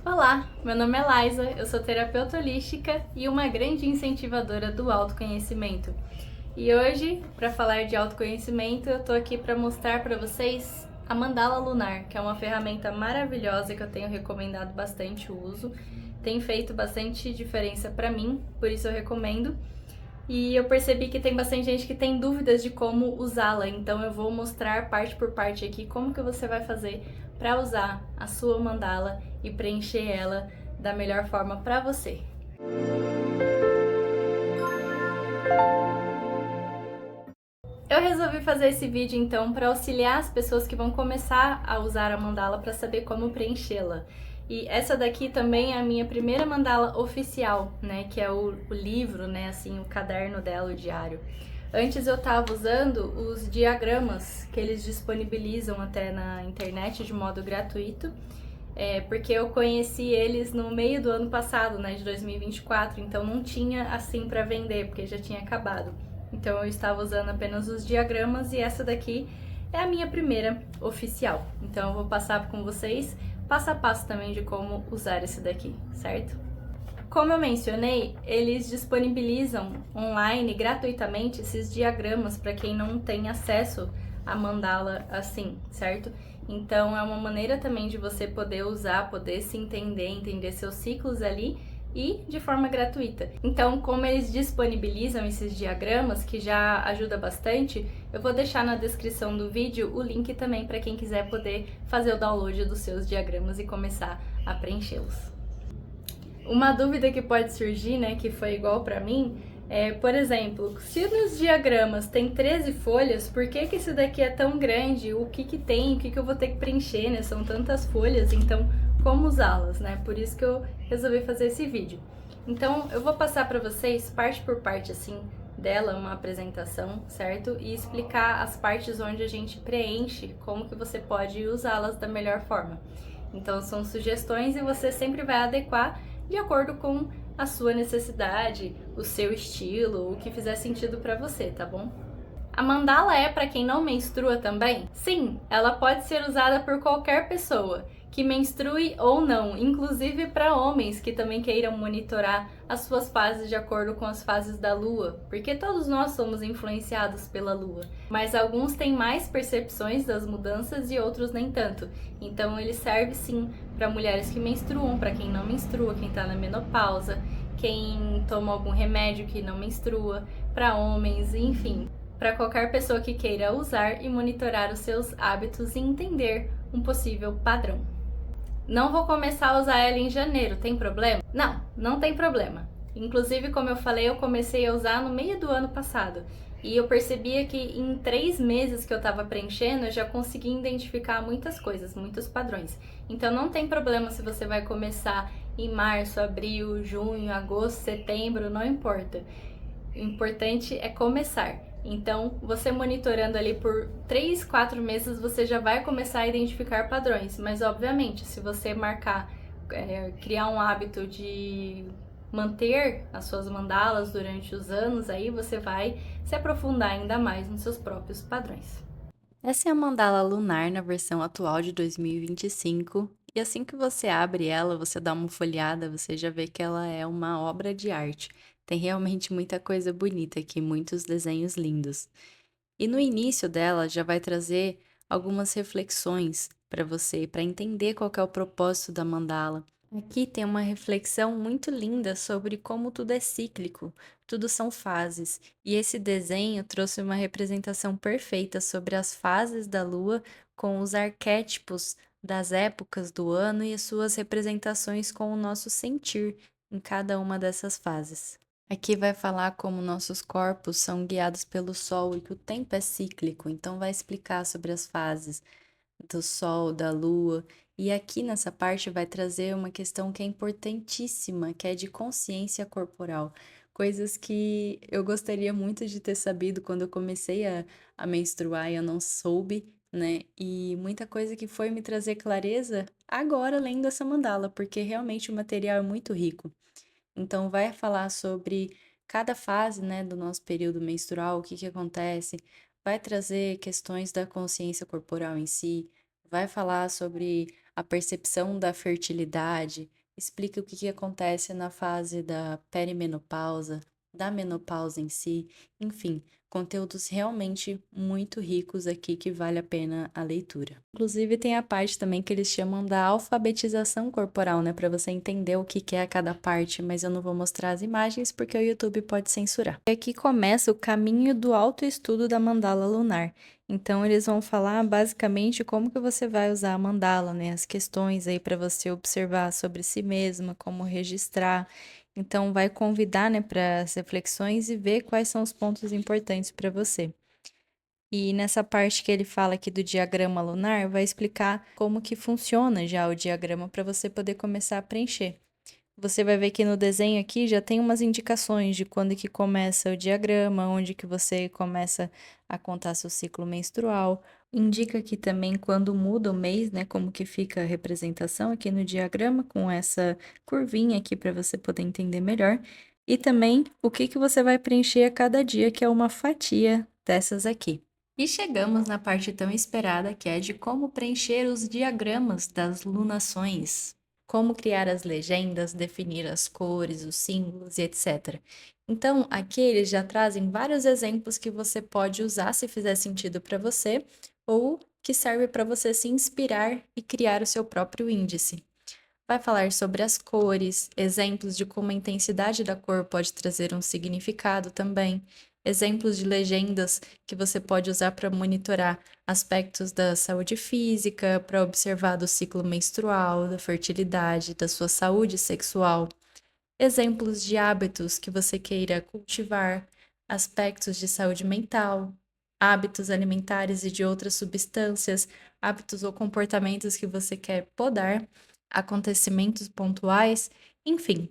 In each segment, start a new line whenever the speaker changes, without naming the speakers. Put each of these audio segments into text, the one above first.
Olá, meu nome é Laisa, eu sou terapeuta holística e uma grande incentivadora do autoconhecimento. E hoje, para falar de autoconhecimento, eu tô aqui para mostrar para vocês a mandala lunar, que é uma ferramenta maravilhosa que eu tenho recomendado bastante o uso. Tem feito bastante diferença para mim, por isso eu recomendo. E eu percebi que tem bastante gente que tem dúvidas de como usá-la, então eu vou mostrar parte por parte aqui como que você vai fazer para usar a sua mandala e preencher ela da melhor forma para você. Eu resolvi fazer esse vídeo então para auxiliar as pessoas que vão começar a usar a mandala para saber como preenchê-la. E essa daqui também é a minha primeira mandala oficial, né, que é o livro, né, assim, o caderno dela, o diário. Antes eu estava usando os diagramas que eles disponibilizam até na internet de modo gratuito, porque eu conheci eles no meio do ano passado, né, de 2024, então não tinha assim para vender, porque já tinha acabado. Então eu estava usando apenas os diagramas e essa daqui é a minha primeira oficial. Então eu vou passar com vocês passo a passo também de como usar esse daqui, certo? Como eu mencionei, eles disponibilizam online gratuitamente esses diagramas para quem não tem acesso a mandala assim, certo? Então é uma maneira também de você poder usar, poder se entender, entender seus ciclos ali e de forma gratuita. Então, como eles disponibilizam esses diagramas, que já ajuda bastante, eu vou deixar na descrição do vídeo o link também para quem quiser poder fazer o download dos seus diagramas e começar a preenchê-los. Uma dúvida que pode surgir, né, que foi igual para mim, por exemplo, se nos diagramas tem 13 folhas, por que que esse daqui é tão grande? O que que tem? O que que eu vou ter que preencher, né? São tantas folhas, então como usá-las, né? Por isso que eu resolvi fazer esse vídeo. Então, eu vou passar para vocês, parte por parte, assim, dela, uma apresentação, certo? E explicar as partes onde a gente preenche, como que você pode usá-las da melhor forma. Então, são sugestões e você sempre vai adequar de acordo com a sua necessidade, o seu estilo, o que fizer sentido para você, tá bom? A mandala é para quem não menstrua também? Sim, ela pode ser usada por qualquer pessoa, que menstrue ou não, inclusive para homens que também queiram monitorar as suas fases de acordo com as fases da lua, porque todos nós somos influenciados pela lua, mas alguns têm mais percepções das mudanças e outros nem tanto. Então ele serve sim para mulheres que menstruam, para quem não menstrua, quem está na menopausa, quem toma algum remédio que não menstrua, para homens, enfim, para qualquer pessoa que queira usar e monitorar os seus hábitos e entender um possível padrão. Não vou começar a usar ela em janeiro, tem problema? Não, não tem problema. Inclusive, como eu falei, eu comecei a usar no meio do ano passado. E eu percebia que em 3 meses que eu estava preenchendo, eu já conseguia identificar muitas coisas, muitos padrões. Então não tem problema se você vai começar em março, abril, junho, agosto, setembro, não importa. O importante é começar. Então, você monitorando ali por 3, 4 meses, você já vai começar a identificar padrões. Mas, obviamente, se você marcar, criar um hábito de manter as suas mandalas durante os anos, aí você vai se aprofundar ainda mais nos seus próprios padrões. Essa é a mandala lunar na versão atual de 2025. E assim que você abre ela, você dá uma folheada, você já vê que ela é uma obra de arte. Tem realmente muita coisa bonita aqui, muitos desenhos lindos. E no início dela já vai trazer algumas reflexões para você, para entender qual que é o propósito da mandala. Aqui tem uma reflexão muito linda sobre como tudo é cíclico, tudo são fases. E esse desenho trouxe uma representação perfeita sobre as fases da lua com os arquétipos das épocas do ano e as suas representações com o nosso sentir em cada uma dessas fases. Aqui vai falar como nossos corpos são guiados pelo sol e que o tempo é cíclico, então vai explicar sobre as fases do sol, da lua. E aqui nessa parte vai trazer uma questão que é importantíssima, que é de consciência corporal. Coisas que eu gostaria muito de ter sabido quando eu comecei a menstruar e eu não soube, né? E muita coisa que foi me trazer clareza agora lendo essa mandala, porque realmente o material é muito rico. Então, vai falar sobre cada fase, né, do nosso período menstrual, o que que acontece, vai trazer questões da consciência corporal em si,
vai falar sobre a percepção da fertilidade, explica o que que acontece na fase da perimenopausa, da menopausa em si, enfim, conteúdos realmente muito ricos aqui que vale a pena a leitura. Inclusive tem a parte também que eles chamam da alfabetização corporal, né, para você entender o que que é cada parte, mas eu não vou mostrar as imagens porque o YouTube pode censurar. E aqui começa o caminho do autoestudo da mandala lunar. Então, eles vão falar basicamente como que você vai usar a mandala, né? As questões aí para você observar sobre si mesma, como registrar. Então, vai convidar, né, para as reflexões e ver quais são os pontos importantes para você. E nessa parte que ele fala aqui do diagrama lunar, vai explicar como que funciona já o diagrama para você poder começar a preencher. Você vai ver que no desenho aqui já tem umas indicações de quando que começa o diagrama, onde que você começa a contar seu ciclo menstrual. Indica aqui também quando muda o mês, né, como que fica a representação aqui no diagrama com essa curvinha aqui para você poder entender melhor. E também o que que você vai preencher a cada dia, que é uma fatia dessas aqui. E chegamos na parte tão esperada, que é de como preencher os diagramas das lunações, como criar as legendas, definir as cores, os símbolos e etc. Então, aqui eles já trazem vários exemplos que você pode usar se fizer sentido para você, ou que serve para você se inspirar e criar o seu próprio índice. Vai falar sobre as cores, exemplos de como a intensidade da cor pode trazer um significado também, exemplos de legendas que você pode usar para monitorar aspectos da saúde física, para observar do ciclo menstrual, da fertilidade, da sua saúde sexual, exemplos de hábitos que você queira cultivar, aspectos de saúde mental, hábitos alimentares e de outras substâncias, hábitos ou comportamentos que você quer podar, acontecimentos pontuais, enfim.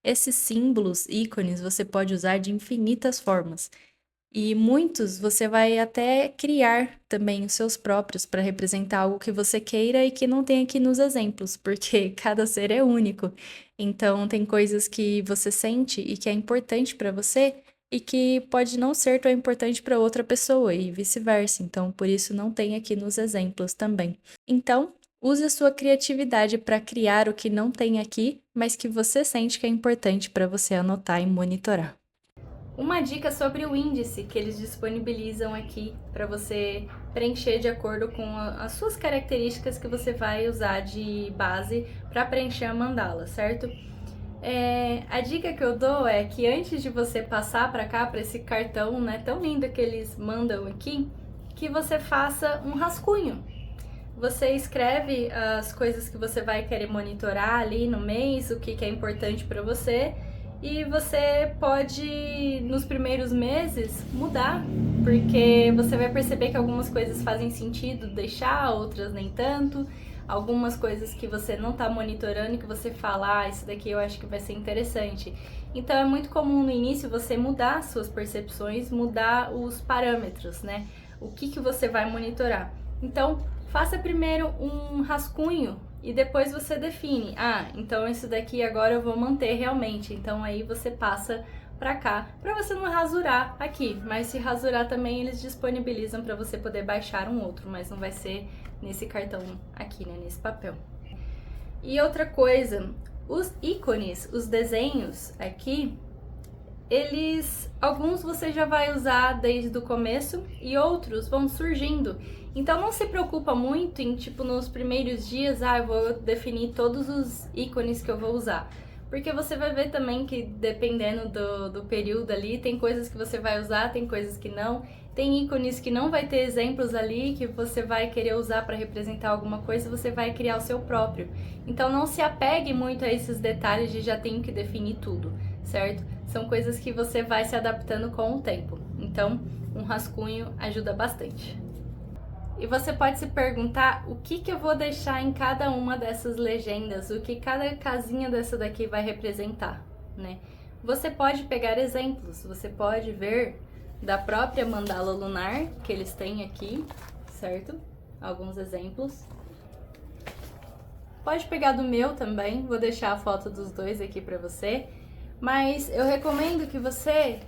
Esses símbolos, ícones, você pode usar de infinitas formas. E muitos você vai até criar também os seus próprios para representar algo que você queira e que não tem aqui nos exemplos, porque cada ser é único. Então, tem coisas que você sente e que é importante para você e que pode não ser tão importante para outra pessoa e vice-versa. Então, por isso não tem aqui nos exemplos também. Então, use a sua criatividade para criar o que não tem aqui, mas que você sente que é importante para você anotar e monitorar.
Uma dica sobre o índice que eles disponibilizam aqui para você preencher de acordo com as suas características que você vai usar de base para preencher a mandala, certo? A dica que eu dou é que antes de você passar para cá, para esse cartão, né, tão lindo que eles mandam aqui, que você faça um rascunho. Você escreve as coisas que você vai querer monitorar ali no mês, o que é importante para você, e você pode, nos primeiros meses, mudar, porque você vai perceber que algumas coisas fazem sentido deixar, outras nem tanto. Algumas coisas que você não está monitorando e que você fala, isso daqui eu acho que vai ser interessante. Então é muito comum no início você mudar suas percepções, mudar os parâmetros, né? O que você vai monitorar. Então, faça primeiro um rascunho e depois você define. Então isso daqui agora eu vou manter realmente. Então aí você passa para cá, para você não rasurar aqui, mas se rasurar também eles disponibilizam para você poder baixar um outro, mas não vai ser nesse cartão aqui, né, nesse papel. E outra coisa, os ícones, os desenhos aqui, alguns você já vai usar desde o começo e outros vão surgindo. Então não se preocupa muito em, tipo, nos primeiros dias, eu vou definir todos os ícones que eu vou usar. Porque você vai ver também que dependendo do período ali, tem coisas que você vai usar, tem coisas que não. Tem ícones que não vai ter exemplos ali, que você vai querer usar para representar alguma coisa, você vai criar o seu próprio. Então não se apegue muito a esses detalhes de já tenho que definir tudo, certo? São coisas que você vai se adaptando com o tempo. Então, um rascunho ajuda bastante. E você pode se perguntar o que eu vou deixar em cada uma dessas legendas, o que cada casinha dessa daqui vai representar, né? Você pode pegar exemplos, você pode ver da própria mandala lunar que eles têm aqui, certo? Alguns exemplos. Pode pegar do meu também, vou deixar a foto dos dois aqui para você. Mas eu recomendo que você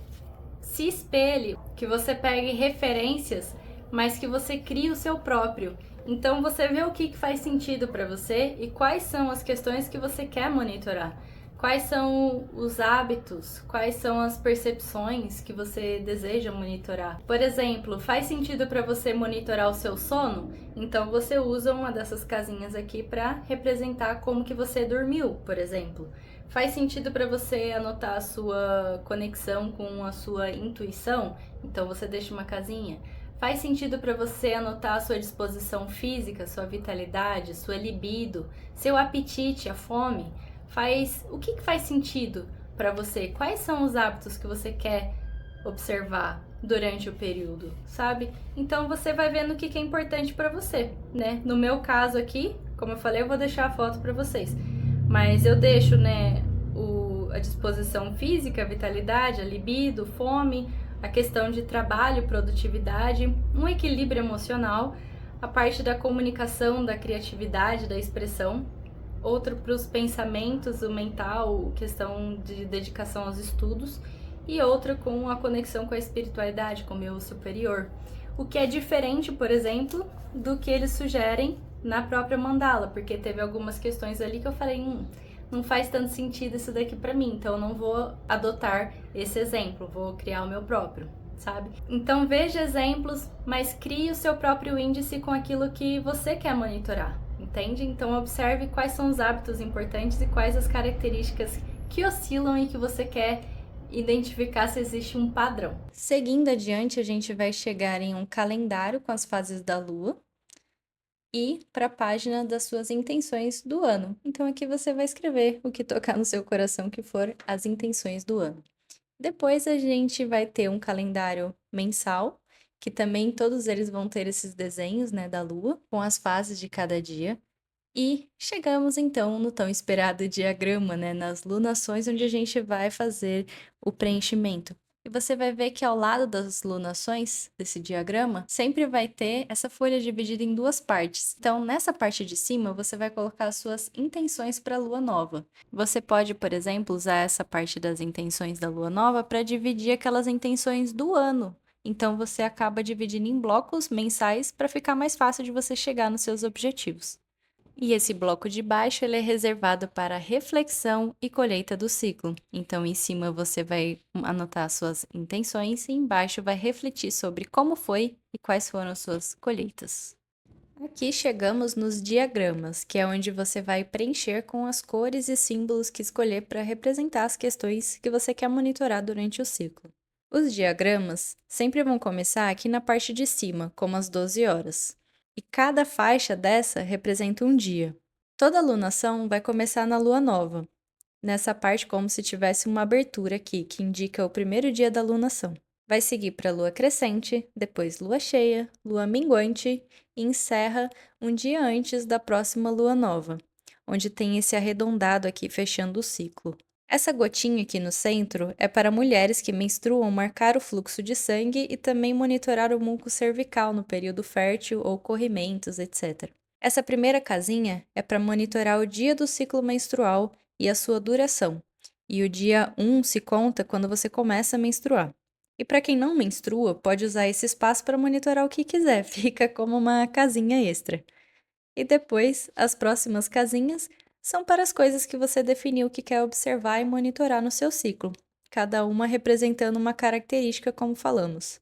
se espelhe, que você pegue referências, mas que você crie o seu próprio. Então você vê o que faz sentido para você e quais são as questões que você quer monitorar. Quais são os hábitos, quais são as percepções que você deseja monitorar. Por exemplo, faz sentido para você monitorar o seu sono? Então você usa uma dessas casinhas aqui para representar como que você dormiu, por exemplo. Faz sentido para você anotar a sua conexão com a sua intuição? Então você deixa uma casinha. Faz sentido para você anotar a sua disposição física, sua vitalidade, sua libido, seu apetite, a fome? O que faz sentido para você? Quais são os hábitos que você quer observar durante o período, sabe? Então você vai vendo o que é importante para você, né? No meu caso aqui, como eu falei, eu vou deixar a foto para vocês, mas eu deixo, né, a disposição física, a vitalidade, a libido, fome, a questão de trabalho, produtividade, um equilíbrio emocional, a parte da comunicação, da criatividade, da expressão, outro para os pensamentos, o mental, questão de dedicação aos estudos, e outra com a conexão com a espiritualidade, com o meu superior. O que é diferente, por exemplo, do que eles sugerem na própria mandala, porque teve algumas questões ali que eu falei, não faz tanto sentido isso daqui para mim, então eu não vou adotar esse exemplo, vou criar o meu próprio, sabe? Então veja exemplos, mas crie o seu próprio índice com aquilo que você quer monitorar, entende? Então observe quais são os hábitos importantes e quais as características que oscilam e que você quer identificar se existe um padrão.
Seguindo adiante, a gente vai chegar em um calendário com as fases da Lua e para a página das suas intenções do ano. Então aqui você vai escrever o que tocar no seu coração, que for as intenções do ano. Depois a gente vai ter um calendário mensal, que também todos eles vão ter esses desenhos, né, da Lua, com as fases de cada dia. E chegamos então no tão esperado diagrama, né, nas lunações, onde a gente vai fazer o preenchimento. E você vai ver que ao lado das lunações desse diagrama, sempre vai ter essa folha dividida em duas partes. Então, nessa parte de cima, você vai colocar as suas intenções para a lua nova. Você pode, por exemplo, usar essa parte das intenções da lua nova para dividir aquelas intenções do ano. Então, você acaba dividindo em blocos mensais para ficar mais fácil de você chegar nos seus objetivos. E esse bloco de baixo ele é reservado para reflexão e colheita do ciclo. Então, em cima você vai anotar suas intenções e embaixo vai refletir sobre como foi e quais foram suas colheitas. Aqui chegamos nos diagramas, que é onde você vai preencher com as cores e símbolos que escolher para representar as questões que você quer monitorar durante o ciclo. Os diagramas sempre vão começar aqui na parte de cima, como as 12 horas. E cada faixa dessa representa um dia. Toda alunação vai começar na lua nova, nessa parte como se tivesse uma abertura aqui, que indica o primeiro dia da alunação. Vai seguir para a lua crescente, depois lua cheia, lua minguante e encerra um dia antes da próxima lua nova, onde tem esse arredondado aqui fechando o ciclo. Essa gotinha aqui no centro é para mulheres que menstruam marcar o fluxo de sangue e também monitorar o muco cervical no período fértil ou corrimentos, etc. Essa primeira casinha é para monitorar o dia do ciclo menstrual e a sua duração. E o dia 1 se conta quando você começa a menstruar. E para quem não menstrua, pode usar esse espaço para monitorar o que quiser, fica como uma casinha extra. E depois, as próximas casinhas são para as coisas que você definiu que quer observar e monitorar no seu ciclo, cada uma representando uma característica, como falamos.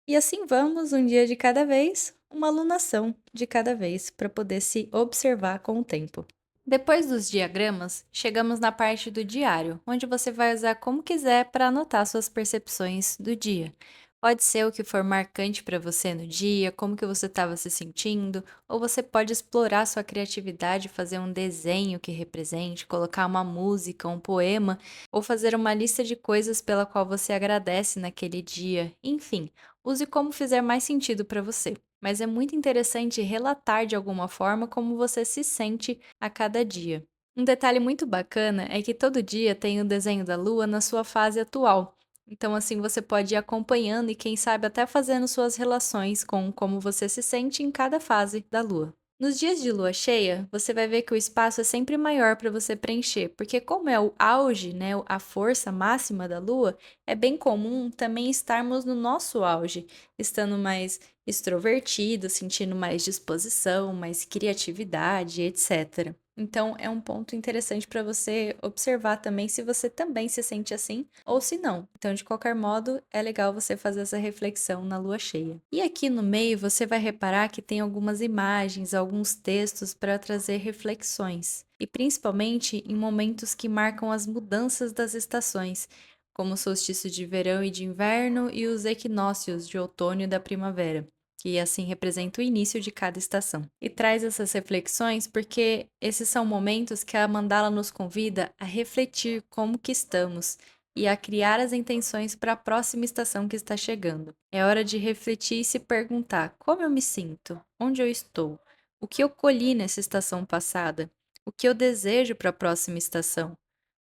E assim vamos, um dia de cada vez, uma alunação de cada vez, para poder se observar com o tempo. Depois dos diagramas, chegamos na parte do diário, onde você vai usar como quiser para anotar suas percepções do dia. Pode ser o que for marcante para você no dia, como que você estava se sentindo, ou você pode explorar sua criatividade, fazer um desenho que represente, colocar uma música, um poema, ou fazer uma lista de coisas pela qual você agradece naquele dia. Enfim, use como fizer mais sentido para você. Mas é muito interessante relatar de alguma forma como você se sente a cada dia. Um detalhe muito bacana é que todo dia tem o desenho da lua na sua fase atual. Então, assim, você pode ir acompanhando e, quem sabe, até fazendo suas relações com como você se sente em cada fase da lua. Nos dias de lua cheia, você vai ver que o espaço é sempre maior para você preencher, porque como é o auge, né, a força máxima da lua, é bem comum também estarmos no nosso auge, estando mais extrovertido, sentindo mais disposição, mais criatividade, etc. Então, é um ponto interessante para você observar também se você também se sente assim ou se não. Então, de qualquer modo, é legal você fazer essa reflexão na lua cheia. E aqui no meio, você vai reparar que tem algumas imagens, alguns textos para trazer reflexões, e principalmente em momentos que marcam as mudanças das estações, como o solstício de verão e de inverno e os equinócios de outono e da primavera, que assim representa o início de cada estação. E traz essas reflexões porque esses são momentos que a mandala nos convida a refletir como que estamos e a criar as intenções para a próxima estação que está chegando. É hora de refletir e se perguntar como eu me sinto, onde eu estou, o que eu colhi nessa estação passada, o que eu desejo para a próxima estação,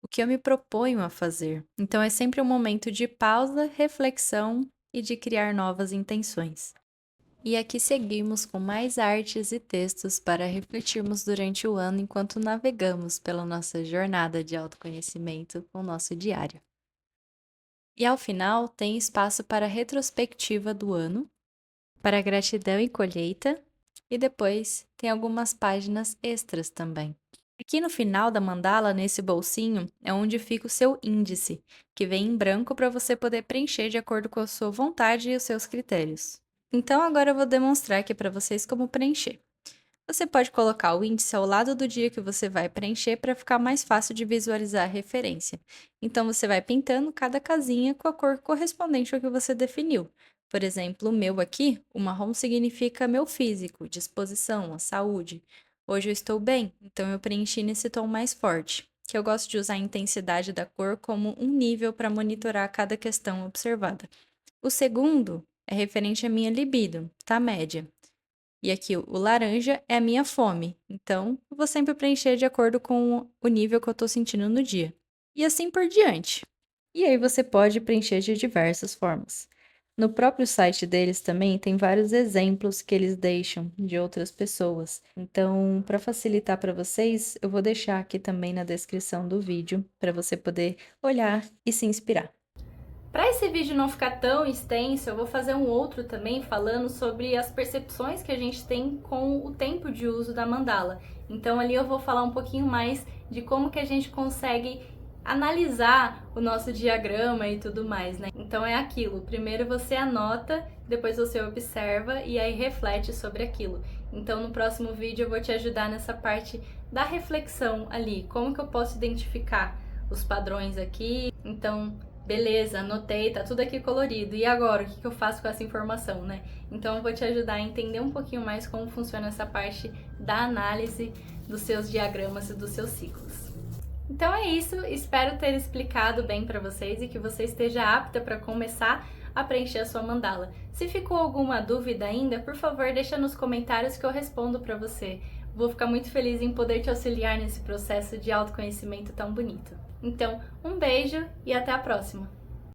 o que eu me proponho a fazer. Então é sempre um momento de pausa, reflexão e de criar novas intenções. E aqui seguimos com mais artes e textos para refletirmos durante o ano enquanto navegamos pela nossa jornada de autoconhecimento com o nosso diário. E ao final tem espaço para a retrospectiva do ano, para gratidão e colheita, e depois tem algumas páginas extras também. Aqui no final da mandala, nesse bolsinho, é onde fica o seu índice, que vem em branco para você poder preencher de acordo com a sua vontade e os seus critérios. Então agora eu vou demonstrar aqui para vocês como preencher. Você pode colocar o índice ao lado do dia que você vai preencher para ficar mais fácil de visualizar a referência. Então você vai pintando cada casinha com a cor correspondente ao que você definiu. Por exemplo, o meu aqui, o marrom significa meu físico, disposição, a saúde. Hoje eu estou bem, então eu preenchi nesse tom mais forte, que eu gosto de usar a intensidade da cor como um nível para monitorar cada questão observada. O segundo é referente à minha libido, tá média. E aqui o laranja é a minha fome, então eu vou sempre preencher de acordo com o nível que eu estou sentindo no dia. E assim por diante. E aí você pode preencher de diversas formas. No próprio site deles também tem vários exemplos que eles deixam de outras pessoas. Então, para facilitar para vocês, eu vou deixar aqui também na descrição do vídeo para você poder olhar e se inspirar.
Para esse vídeo não ficar tão extenso, eu vou fazer um outro também falando sobre as percepções que a gente tem com o tempo de uso da mandala. Então ali eu vou falar um pouquinho mais de como que a gente consegue analisar o nosso diagrama e tudo mais, né? Então é aquilo, primeiro você anota, depois você observa e aí reflete sobre aquilo. Então no próximo vídeo eu vou te ajudar nessa parte da reflexão ali, como que eu posso identificar os padrões aqui. Então beleza, anotei, tá tudo aqui colorido. E agora, o que eu faço com essa informação, né? Então eu vou te ajudar a entender um pouquinho mais como funciona essa parte da análise dos seus diagramas e dos seus ciclos. Então é isso, espero ter explicado bem para vocês e que você esteja apta para começar a preencher a sua mandala. Se ficou alguma dúvida ainda, por favor, deixa nos comentários que eu respondo para você. Vou ficar muito feliz em poder te auxiliar nesse processo de autoconhecimento tão bonito. Então, um beijo e até a próxima!